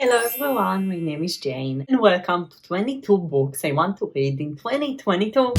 Hello everyone, my name is Jane and welcome to 22 books I want to read in 2022.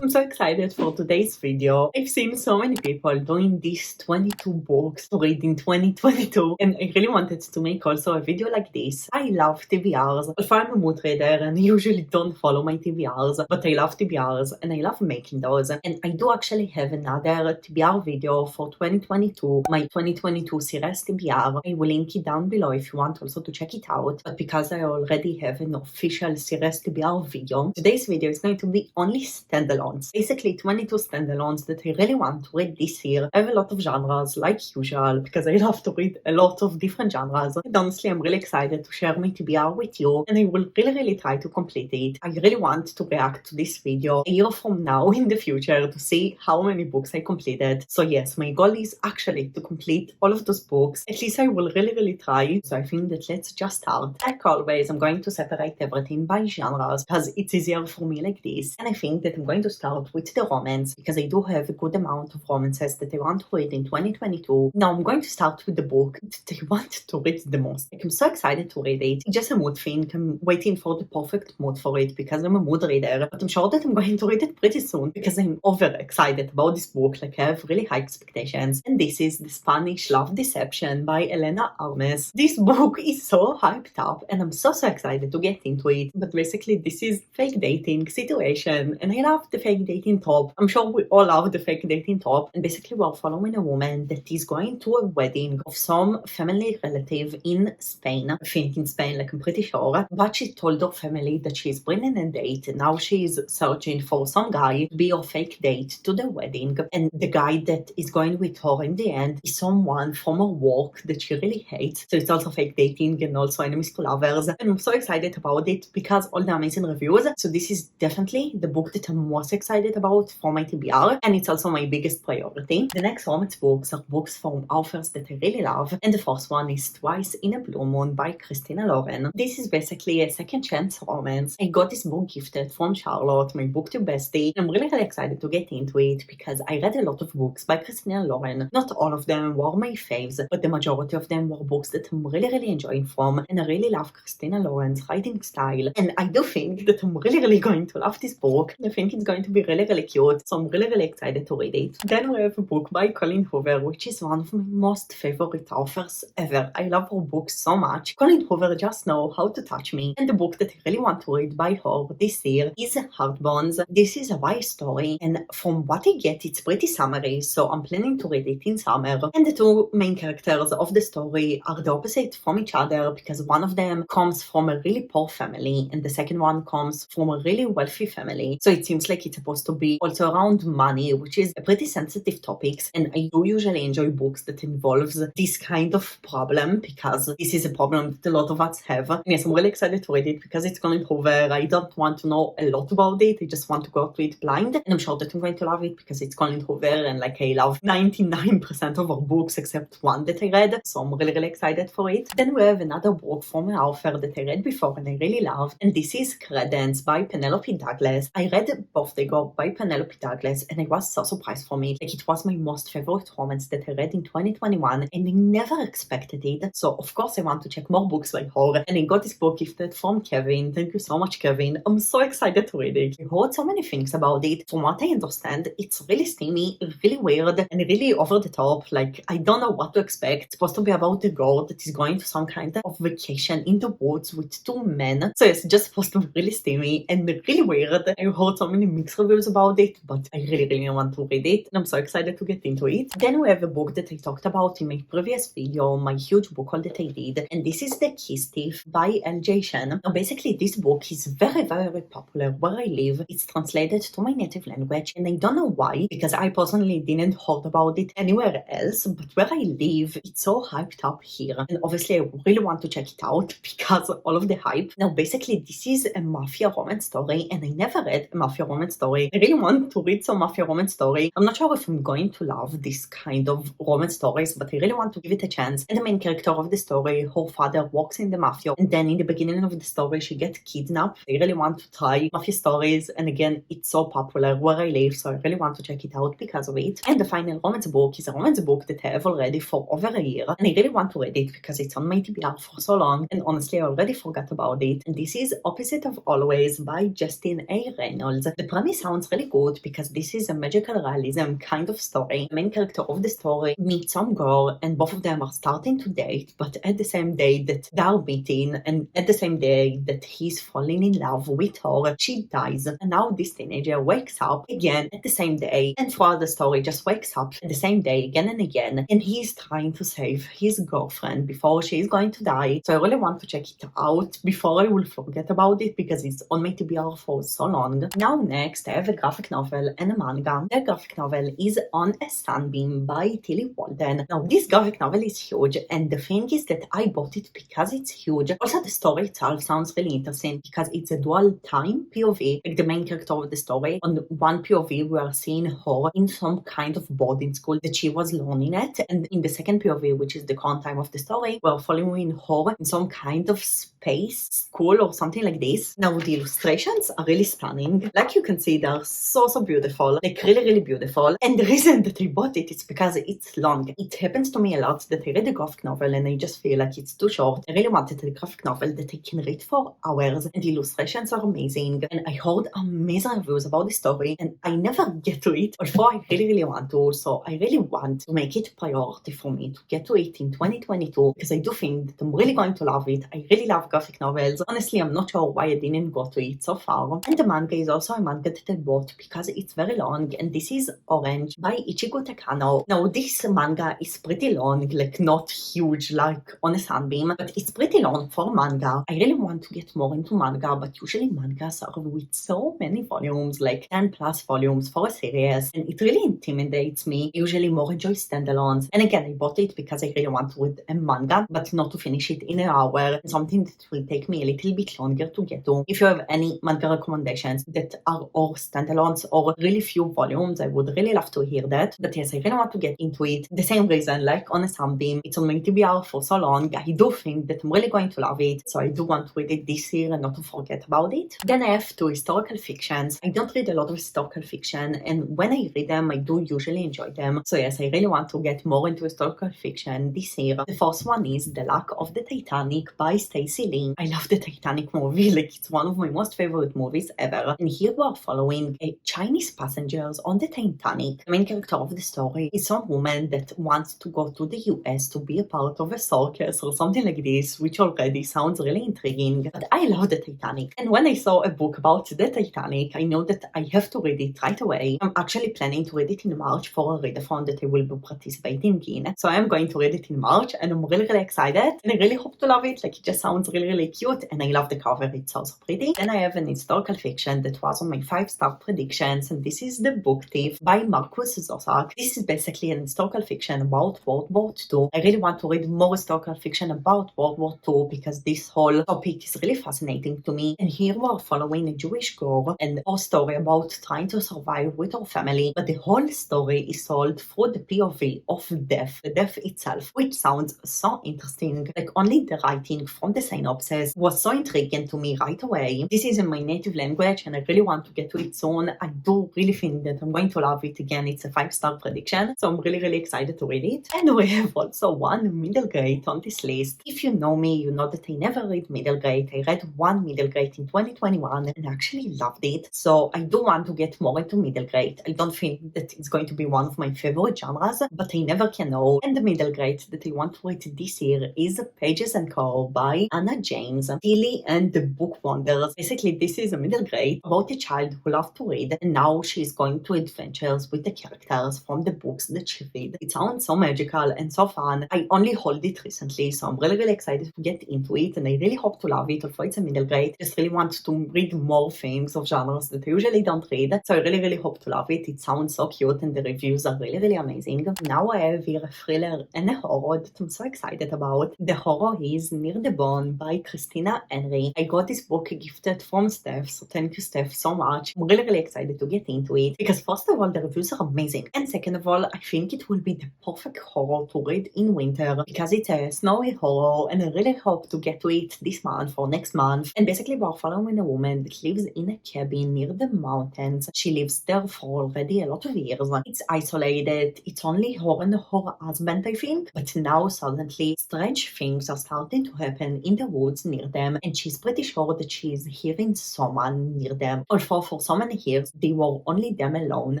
I'm so excited for today's video. I've seen so many people doing these 22 books to read in 2022 and I really wanted to make also a video like this. I love TBRs. Although I'm a mood reader and I usually don't follow my TBRs, but I love TBRs and I love making those. And I do actually have another TBR video for 2022, my 2022 series TBR. I will link it down below if you want also to check it out. But because I already have an official series TBR video, today's video is going to be only standalone. Basically 22 standalones that I really want to read this year. I have a lot of genres like usual because I love to read a lot of different genres, and honestly I'm really excited to share my TBR with you and I will really try to complete it. I really want to react to this video a year from now in the future to see how many books I completed. So yes, my goal is actually to complete all of those books. At least I will really try. So I think that let's just start. Like always, I'm going to separate everything by genres because it's easier for me like this, and I think that I'm going to start with the romance because I do have a good amount of romances that I want to read in 2022. Now I'm going to start with the book that I want to read the most. Like, I'm so excited to read it. It's just a mood thing. I'm waiting for the perfect mood for it because I'm a mood reader, but I'm sure that I'm going to read it pretty soon because I'm over excited about this book. Like, I have really high expectations, and this is The Spanish Love Deception by Elena Armes. This book is so hyped up and I'm so excited to get into it. But basically this is fake dating situation and I love the fake dating trope. I'm sure we all love the fake dating trope, and basically we're following a woman that is going to a wedding of some family relative in Spain. I think in Spain, like I'm pretty sure. But she told her family that she's bringing a date and now she's searching for some guy to be her fake date to the wedding. And the guy that is going with her in the end is someone from her work that she really hates. So it's also fake dating and also enemies to lovers. And I'm so excited about it because all the amazing reviews. So this is definitely the book that I'm most excited about for my TBR, and it's also my biggest priority. The next romance books are books from authors that I really love, and the first one is Twice in a Blue Moon by Christina Lauren. This is basically a second chance romance. I got this book gifted from Charlotte, my booktube bestie, and I'm really excited to get into it because I read a lot of books by Christina Lauren. Not all of them were my faves, but the majority of them were books that I'm really enjoying from, and I really love Christina Lauren's writing style, and I do think that I'm really going to love this book. I think it's going to be really cute, so I'm really excited to read it. Then we have a book by Colleen Hoover, which is one of my most favorite authors ever. I love her books so much. Colleen Hoover just knows how to touch me, and the book that I really want to read by her this year is Heartbones. This is a YA story, and from what I get, it's pretty summary, so I'm planning to read it in summer. And the two main characters of the story are the opposite from each other because one of them comes from a really poor family and the second one comes from a really wealthy family. So it seems like it's supposed to be also around money, which is a pretty sensitive topic, and I do usually enjoy books that involves this kind of problem because this is a problem that a lot of us have. And yes, I'm really excited to read it because it's Colleen Hoover. I don't want to know a lot about it. I just want to go to it blind, and I'm sure that I'm going to love it because it's Colleen Hoover and like I love 99% of her books except one that I read, so I'm really excited for it. Then we have another book from an author that I read before and I really loved, and this is Credence by Penelope Douglas. I read Birthday Girl by Penelope Douglas and I was so surprised for me. Like, it was my most favorite romance that I read in 2021 and I never expected it. So of course I want to check more books by her, and I got this book gifted from Kevin. Thank you so much, Kevin. I'm so excited to read it. I heard so many things about it. From what I understand, it's really steamy, really weird, and really over the top. Like, I don't know what to expect. It's supposed to be about a girl that is going to some kind of vacation in the woods with two men. So it's just supposed to be really steamy and really weird. I heard so many mixed reviews about it, but I really want to read it, and I'm so excited to get into it. Then we have a book that I talked about in my previous video, my huge book haul that I did, and this is The Kiss Thief by L.J. Shen. Now basically this book is very popular where I live. It's translated to my native language, and I don't know why, because I personally didn't heard about it anywhere else, but where I live, it's so hyped up here, and obviously I really want to check it out because all of the hype. Now basically this is a mafia romance story, and I never read a mafia romance story story. I really want to read some mafia romance story. I'm not sure if I'm going to love this kind of romance stories, but I really want to give it a chance. And the main character of the story, her father works in the mafia, and then in the beginning of the story she gets kidnapped. I really want to try mafia stories, and again, it's so popular where I live, so I really want to check it out because of it. And the final romance book is a romance book that I have already for over a year, and I really want to read it because it's on my TBR for so long, and honestly I already forgot about it. And this is Opposite of Always by Justin A. Reynolds. The premise sounds really good because this is a magical realism kind of story. The main character of the story meets some girl, and both of them are starting to date, but at the same day that they are meeting, and at the same day that he's falling in love with her, she dies. And now this teenager wakes up again at the same day, and throughout the story just wakes up at the same day again and again, and he's trying to save his girlfriend before she is going to die. So I really want to check it out before I will forget about it because it's on my TBR for so long. Now next I have a graphic novel and a manga. The graphic novel is On a Sunbeam by Tilly Walden. Now this graphic novel is huge, and the thing is that I bought it because it's huge. Also the story itself sounds really interesting because it's a dual time POV. Like the main character of the story, on one POV we are seeing her in some kind of boarding school that she was learning at, and in the second POV, which is the current time of the story, we're following her in some kind of space school or something like this. Now the illustrations are really stunning. Like you can see, they're so beautiful, like really beautiful. And the reason that I bought it is because it's long. It happens to me a lot that I read a graphic novel and I just feel like it's too short. I really wanted a graphic novel that I can read for hours, and the illustrations are amazing, and I heard amazing reviews about the story, and I never get to it, although I really want to. So I really want to make it a priority for me to get to it in 2022 because I do think that I'm really going to love it. I really love graphic novels. Honestly, I'm not sure why I didn't go to it so far. And the manga is also a manga that I bought because it's very long, and this is Orange by Ichigo Takano. Now this manga is pretty long, like not huge like On a Sunbeam, but it's pretty long for manga. I really want to get more into manga, but usually mangas are with so many volumes, like 10 plus volumes for a series, and it really intimidates me. I usually more enjoy standalones. And again, I bought it because I really want to read a manga, but not to finish it in an hour, something that will take me a little bit longer to get to. If you have any manga recommendations that are or standalones or really few volumes, I would really love to hear that. But yes, I really want to get into it. The same reason, like On a Sunbeam, it's on my TBR for so long. I do think that I'm really going to love it, so I do want to read it this year and not to forget about it. Then I have 2 historical fictions. I don't read a lot of historical fiction, and when I read them, I do usually enjoy them. So yes, I really want to get more into historical fiction this year. The first one is The Luck of the Titanic by Stacey Lin. I love the Titanic movie, like it's one of my most favorite movies ever. And here we are following Chinese passengers on the Titanic. The main character of the story is some woman that wants to go to the US to be a part of a circus or something like this, which already sounds really intriguing. But I love the Titanic, and when I saw a book about the Titanic, I know that I have to read it right away. I'm actually planning to read it in March for a readathon that I will be participating in. So I'm going to read it in March, and I'm really excited, and I really hope to love it. Like it just sounds really cute, and I love the cover. It's also pretty. Then I have an historical fiction that was on my 5-star predictions, and this is The Book Thief by Marcus Zosak. This is basically an historical fiction about World War II. I really want to read more historical fiction about World War II because this whole topic is really fascinating to me. And here we are following a Jewish girl and her story about trying to survive with her family, but the whole story is told through the POV of death, the death itself, which sounds so interesting. Like only the writing from the synopsis was so intriguing to me right away. This is in my native language and I really want to get to it soon. I do really think that I'm going to love it. Again, it's a 5-star prediction, so I'm really excited to read it. And we have also one middle grade on this list. If you know me, you know that I never read middle grade. I read one middle grade in 2021 and actually loved it. So I do want to get more into middle grade. I don't think that it's going to be one of my favorite genres, but I never can know. And the middle grade that I want to read this year is Pages and Co by Anna James. Tilly and the Book Wonders. Basically, this is a middle grade about a child who loves to read, and now she's going to adventures with the characters from the books that she read. It sounds so magical and so fun. I only hold it recently, so I'm really excited to get into it, and I really hope to love it, although it's a middle grade. I just really want to read more things of genres that I usually don't read, so I really hope to love it. It sounds so cute and the reviews are really amazing. Now I have here a thriller and a horror that I'm so excited about. The horror is Near the Bone by Christina Henry. I got this book gifted from Steph, so thank you Steph so much. I'm really excited to get into it because first of all, the reviews are amazing. And second of all, I think it will be the perfect horror to read in winter because it's a snowy horror and I really hope to get to it this month or next month. And basically we're following a woman that lives in a cabin near the mountains. She lives there for already a lot of years. It's isolated. It's only her and her husband, I think. But now suddenly strange things are starting to happen in the woods near them and she's pretty sure that she's hearing someone near them. Although for so many years they were only them alone,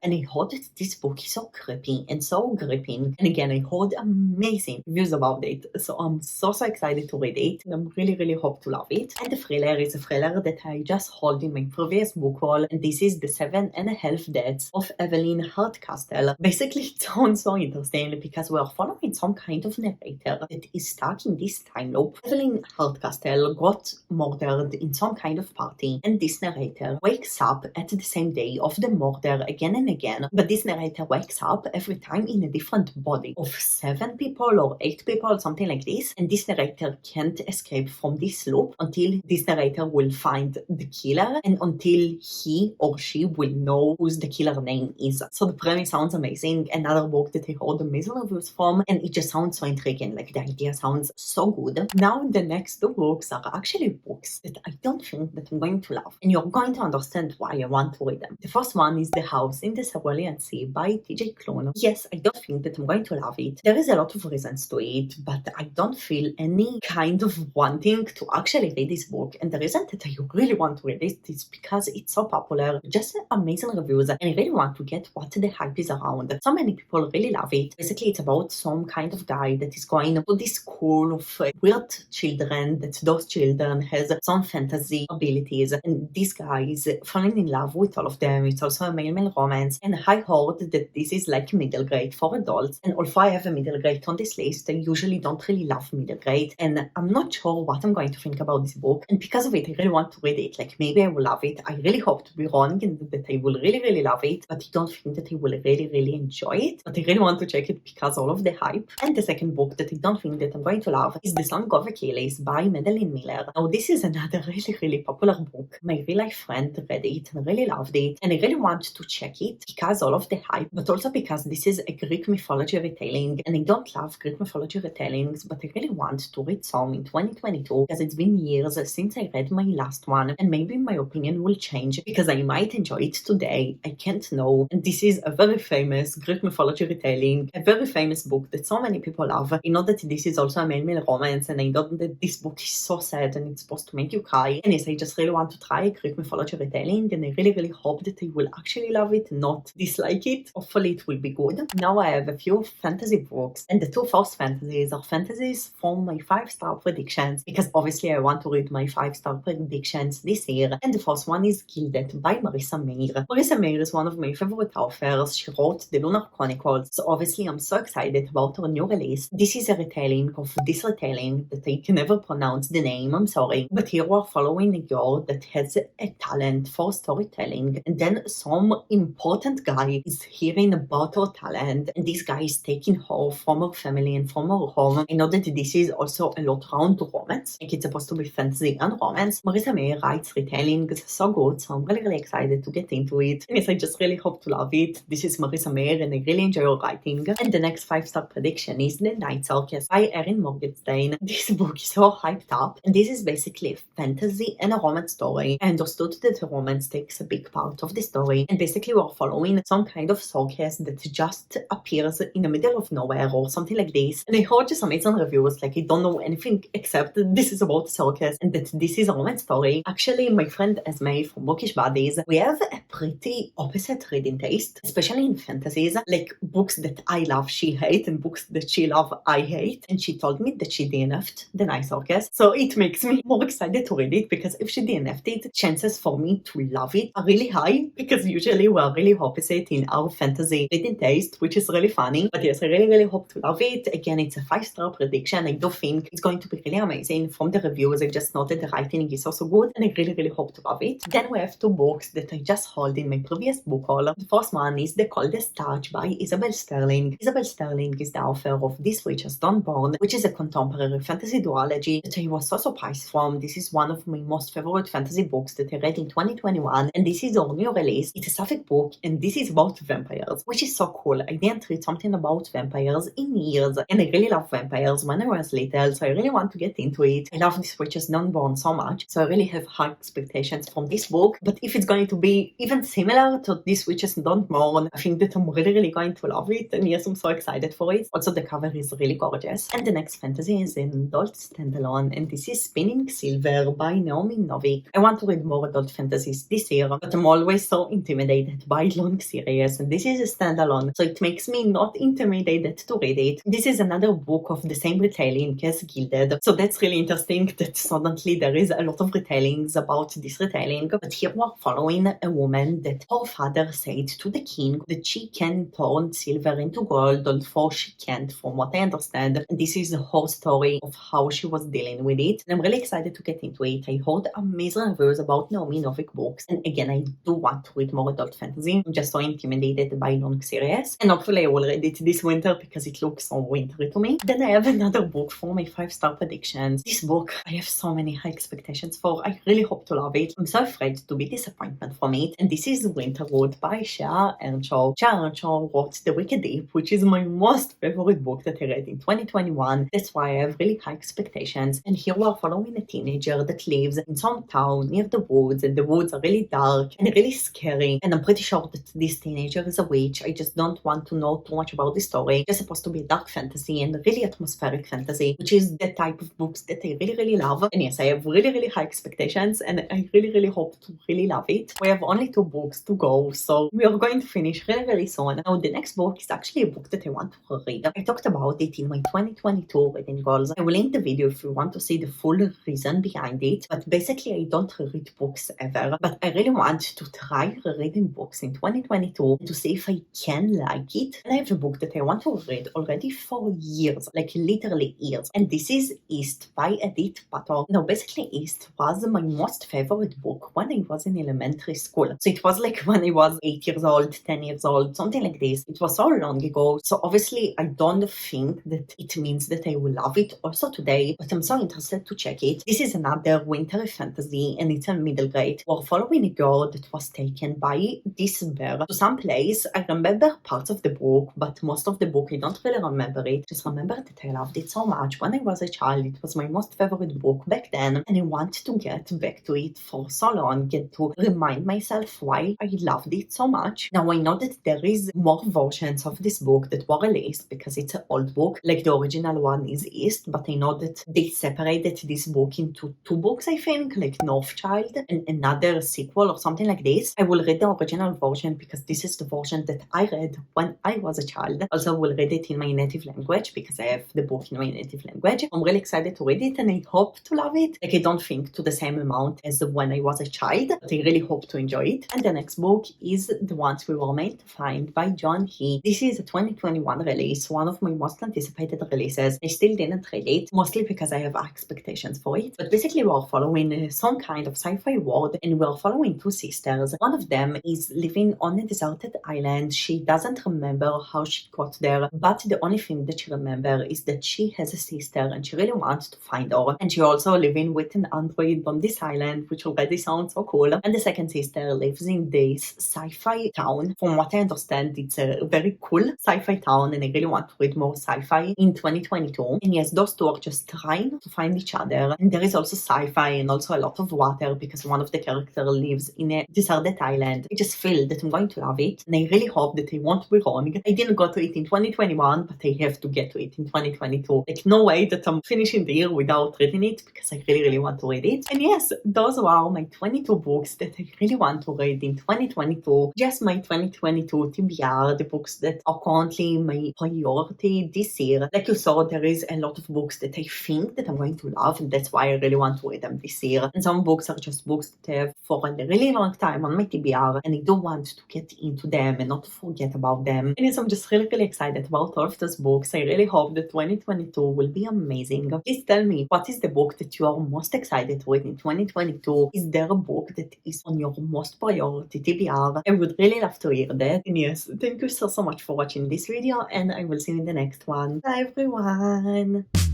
and I heard that this book is so creepy and so gripping. And again, I heard amazing reviews about it, so I'm so excited to read it and I'm really hope to love it. And the thriller is a thriller that I just hold in my previous book haul, and this is The 7.5 Deaths of Evelyn Hardcastle. Basically it sounds so interesting because we are following some kind of narrator that is stuck in this time loop. Evelyn Hardcastle got murdered in some kind of party, and this narrator wakes up at the same day of the murder again and again, but this narrator wakes up every time in a different body of 7 people or 8 people, something like this, and this narrator can't escape from this loop until this narrator will find the killer and until he or she will know whose the killer name is. So the premise sounds amazing. Another book that I heard amazing reviews from, and it just sounds so intriguing, like the idea sounds so good. Now the next 2 books are actually books that I don't think that I'm going to love, and you're going to understand why I want to read them. The first one is The House in the Cerulean Sea by TJ Klune. Yes, I don't think that I'm going to love it. There is a lot of reasons to it, but I don't feel any kind of wanting to actually read this book, and the reason that I really want to read it is because it's so popular, just amazing reviews, and I really want to get what the hype is around. So many people really love it. Basically it's about some kind of guy that is going to this school of weird children, that those children has some fantasy abilities, and this guy is falling in love with all of them. It's also a male romance, and I heard that this is like middle grade for adults, and although I have a middle grade on this list, I usually don't really love middle grade, and I'm not sure what I'm going to think about this book, and because of it I really want to read it. Like maybe I will love it. I really hope to be wrong and that I will really love it, but I don't think that I will really enjoy it, but I really want to check it because all of the hype. And the second book that I don't think that I'm going to love is The Song of Achilles by Madeline Miller. Now this is another really popular book. My real life friend read it and really loved it, and I really want to check it because all of the hype, but also because this is a Greek mythology retelling, and I don't love Greek mythology retellings, but I really want to read some in 2022 because it's been years since I read my last one, and maybe my opinion will change because I might enjoy it today. I can't know. And this is a very famous Greek mythology retelling, a very famous book that so many people love. I know that this is also a male romance, and I know that this book is so sad and it's supposed to make you cry. And yes, I just really want to try a Greek mythology retelling, and I really hope that I will actually love it, not dislike it. Hopefully it will be good. Now I have a few fantasy books, and the 2 first fantasies are fantasies from my 5-star predictions, because obviously I want to read my 5-star predictions this year. And the first one is Gilded by Marissa Meir. Marissa Meir is one of my favorite authors. She wrote The Lunar Chronicles, so obviously I'm so excited about her new release. This is a retelling of this retelling that I can never pronounce the name, I'm sorry, but here we're following a girl that has a talent for storytelling, and then some important guy is hearing about her talent, and this guy is taking her from her family and from her home. I know that this is also a lot around romance, like it's supposed to be fantasy and romance. Marissa Meir writes retellings so good, so I'm really excited to get into it. And yes, I just really hope to love it. This is Marissa Meir and I really enjoy her writing. And the next 5-star prediction is The Night Circus by Erin Morgenstern. This book is so hyped up, and this is basically a fantasy and a romance story. I understood that the romance takes a big part of the story, and basically we're following some kind of circus that just appears in the middle of nowhere or something like this. And I heard just amazing reviews, like I don't know anything except that this is about circus and that this is a romance story. Actually, my friend Esme from Bookish Buddies, we have a pretty opposite reading taste, especially in fantasies. Like books that I love, she hates, and books that she loves, I hate. And she told me that she DNF'd The Night Circus, so it makes me more excited to read it, because if she DNF'd it, chances for me to love it are really high, because usually we're really opposite in our fantasy reading taste, which is really funny. But yes, I really hope to love it. Again, it's a 5-star prediction. I do think it's going to be really amazing. From the reviews, I just know that the writing is also good, and I really hope to love it. Then we have 2 books that I just held in my previous book haul. The first one is The Coldest Touch by Isabel Sterling. Isabel Sterling is the author of This Witch Has Done Born, which is a contemporary fantasy duology that I was so surprised from. This is one of my most favorite fantasy books that I read in 2021. 2021, and this is our new release. It's a sapphic book, and this is about vampires, which is so cool. I didn't read something about vampires in years, and I really love vampires when I was little, so I really want to get into it. I love this Witches Don't Burn so much, so I really have high expectations from this book. But if it's going to be even similar to this Witches Don't Burn, I think that I'm really going to love it, and yes, I'm so excited for it. Also, the cover is really gorgeous. And the next fantasy is an adult standalone, and this is Spinning Silver by Naomi Novik. I want to read more adult fantasies this year, but I'm always so intimidated by long series, and this is a standalone, so it makes me not intimidated to read it. This is another book of the same retelling as Gilded, so that's really interesting that suddenly there is a lot of retellings about this retelling. But here we're following a woman that her father said to the king that she can turn silver into gold, although she can't, from what I understand. And this is her story of how she was dealing with it, and I'm really excited to get into it. I heard amazing reviews about Naomi Novik books, and again, I do want to read more adult fantasy. I'm just so intimidated by long series, and hopefully I will read it this winter because it looks so wintry to me. Then I have another book for my 5-star predictions. This book I have so many high expectations for. I really hope to love it. I'm so afraid to be disappointed from it, and this is Winterwood by Shea Earnshaw. Shea Earnshaw wrote The Wicked Deep, which is my most favorite book that I read in 2021. That's why I have really high expectations. And here we are following a teenager that lives in some town near the woods, and the woods are really dark and really scary. And I'm pretty sure that this teenager is a witch. I just don't want to know too much about the story. It's supposed to be a dark fantasy and really atmospheric fantasy, which is the type of books that I really love. And yes, I have really high expectations, and I really hope to really love it. We have only 2 books to go, so we are going to finish really soon. Now, the next book is actually a book that I want to read. I talked about it in my 2022 reading goals. I will link the video if you want to see the full reason behind it. But basically, I don't read books ever, but I really want to try reading books in 2022 to see if I can like it. And I have a book that I want to read already for years, like literally years, and this is East by Edith Pato. Now, basically, East was my most favorite book when I was in elementary school. So it was like when I was 8 years old, 10 years old, something like this. It was so long ago, so obviously I don't think that it means that I will love it also today, but I'm so interested to check it. This is another winter fantasy, and it's a middle grade. We're following a girl that was taken by this bear to some place. I remember parts of the book, but most of the book I don't really remember it. Just remember that I loved it so much when I was a child. It was my most favorite book back then, and I want to get back to it for so long and to remind myself why I loved it so much. Now, I know that there is more versions of this book that were released because it's an old book, like the original one is East, but I know that they separated this book into 2 books, I think, like Northchild and another sequel or something like this. I will read the original version because this is the version that I read when I was a child. Also, I will read it in my native language because I have the book in my native language. I'm really excited to read it, and I hope to love it. Like, I don't think to the same amount as when I was a child, but I really hope to enjoy it. And the next book is The Ones We Were Meant to Find by John He. This is a 2021 release, one of my most anticipated releases. I still didn't read it, mostly because I have expectations for it. But basically, we're following some kind of sci-fi world, and we're following 2 sisters. One of them is living on a deserted island. She doesn't remember how she got there, but the only thing that she remembers is that she has a sister, and she really wants to find her. And she also living with an android on this island, which already sounds so cool. And the second sister lives in this sci-fi town. From what I understand, it's a very cool sci-fi town, and I really want to read more sci-fi in 2022. And yes, those 2 are just trying to find each other. And there is also sci-fi and also a lot of water because one of the characters lives in a deserted island. I just feel that I'm going to love it, and I really hope that I won't be wrong. I didn't go to it in 2021, but I have to get to it in 2022. Like, no way that I'm finishing the year without reading it because I really want to read it. And yes, those are my 22 books that I really want to read in 2022. Just my 2022 TBR, the books that are currently my priority this year. Like you saw, there is a lot of books that I think that I'm going to love, and that's why I really want to read them this year. And some books are just books that I have for a really long time on my TBR, and I do want to get into them and not to forget about them. And yes, I'm just really excited about all of those books. I really hope that 2022 will be amazing. Please tell me, what is the book that you are most excited to read in 2022? Is there a book that is on your most priority TBR? I would really love to hear that. And yes, thank you so much for watching this video, and I will see you in the next one. Bye everyone!